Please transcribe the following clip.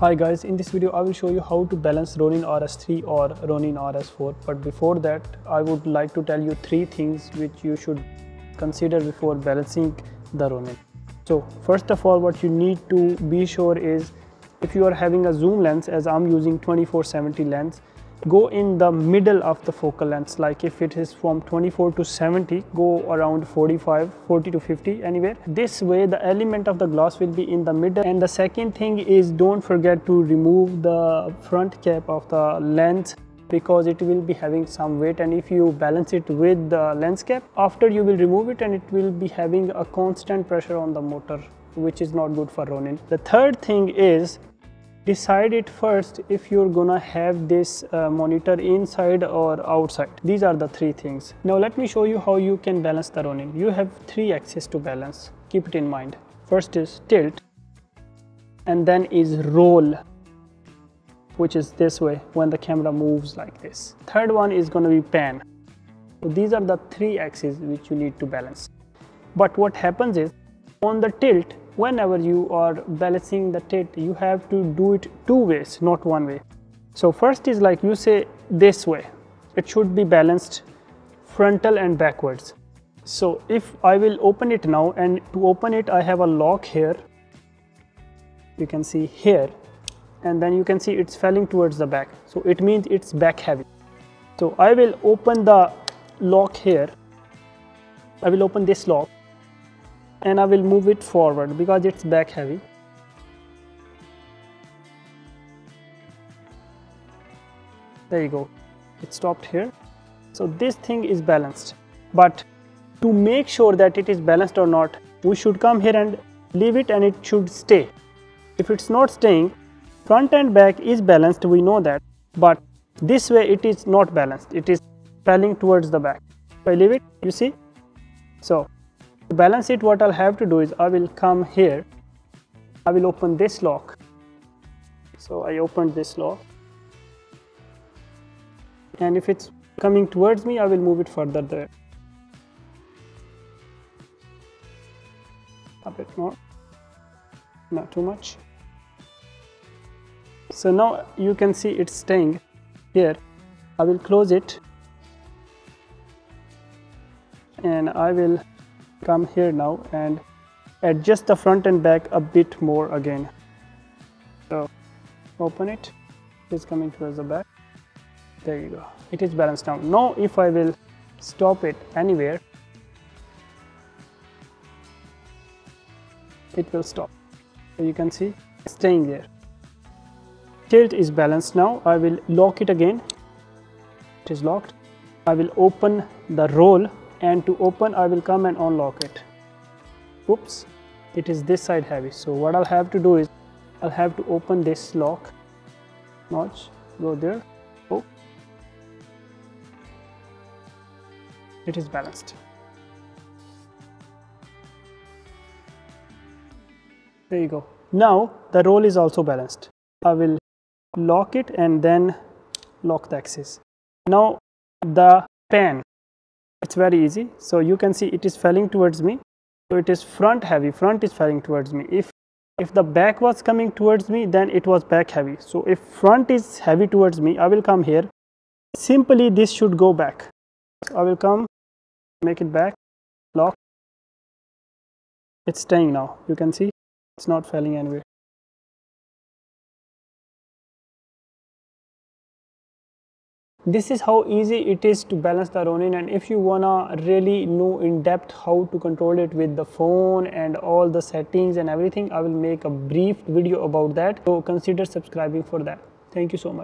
Hi guys, in this video I will show you how to balance Ronin RS3 or Ronin RS4, but before that I would like to tell you 3 things which you should consider before balancing the Ronin. So first of all, what you need to be sure is, if you are having a zoom lens, as I'm using 24-70 lens, go in the middle of the focal length. Like if it is from 24 to 70, go around 45, 40 to 50, anywhere. This way the element of the glass will be in the middle. And the second thing is, don't forget to remove the front cap of the lens, because it will be having some weight, and if you balance it with the lens cap, after you will remove it and it will be having a constant pressure on the motor, which is not good for Ronin. The third thing is, decide it first if you're gonna have this monitor inside or outside. These are the 3 things. Now let me show you how you can balance the Ronin. You have 3 axes to balance, keep it in mind. First is tilt, and then is roll, which is this way when the camera moves like this. Third one is going to be pan. So these are the 3 axes which you need to balance. But what happens is, on the tilt, whenever you are balancing the tilt, you have to do it 2 ways, not 1 way. So first is, like you say, this way. It should be balanced frontal and backwards. So if I will open it now, and to open it I have a lock here, you can see here, and then you can see it's falling towards the back, so it means it's back heavy. So I will open the lock here, I will open this lock and I will move it forward because it's back heavy. There you go, it stopped here. So this thing is balanced, but to make sure that it is balanced or not, we should come here and leave it, and it should stay. If it's not staying, front and back is balanced, we know that, but this way it is not balanced, it is falling towards the back. If I leave it, you see. So to balance it, what I'll have to do is, I will come here, I will open this lock. So I opened this lock, and if it's coming towards me, I will move it further there. A bit more, not too much. So now you can see it's staying here. I will close it, and I will come here now and adjust the front and back a bit more again. So open it, it's coming towards the back. There you go, it is balanced now. Now if I will stop it anywhere, it will stop. So you can see it's staying there. Tilt is balanced now. I will lock it again, it is locked. I will open the roll, and to open I will come and unlock it. Oops, it is this side heavy, so what I'll have to do is, I'll have to open this lock notch, go there. Oh, it is balanced. There you go. Now the roll is also balanced. I will lock it and then lock the axis. Now the pan, it's very easy. So you can see it is falling towards me, so it is front heavy, front is falling towards me. If the back was coming towards me, then it was back heavy. So if front is heavy towards me, I will come here, simply this should go back. So I will come, make it back, lock, it's staying now. You can see it's not falling anywhere. This is how easy it is to balance the Ronin, and if you wanna really know in depth how to control it with the phone and all the settings and everything, I will make a brief video about that, so consider subscribing for that. Thank you so much.